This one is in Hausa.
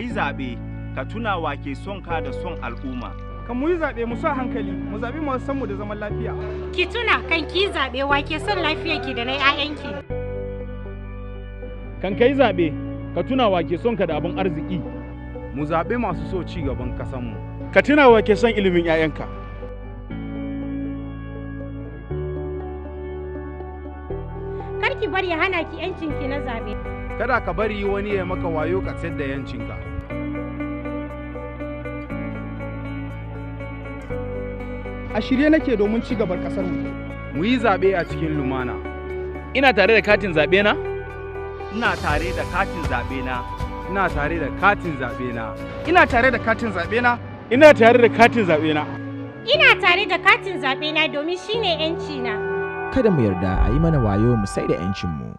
yi zaɓe ka tuna wa ke son ka da son al'umma. Kan mu yi zaɓe mu sa hankali mu zaɓi masu san mu da zaman lafiya. Ki tuna kan ki zaɓe wa ke son lafiyarki da na 'ya'yanki. Kan ka yi zaɓe ka tuna wa ke son ka da abin arziki. Mu zaɓe masu so ci gaban ƙasanmu. Ka tuna wa ke son ilimin 'ya'yanka. Kar ki bari ya hana ki 'yancinki na zaɓe. Kada ka bari wani ya maka wayo ka tsayar da 'yancinka. A shirye nake domin ci gaban ƙasar mu. Mu yi zaɓe a cikin lumana. Ina tare da katin zaɓe na? Ina tare da katin zaɓe na. Ina tare da katin zaɓe na. Ina tare da katin zaɓe na. Ina tare da katin zaɓe na. Ina tare da katin zaɓe na domin shine 'yanci na. Kada mu yarda a yi mana wayo mu sai da 'yancinmu.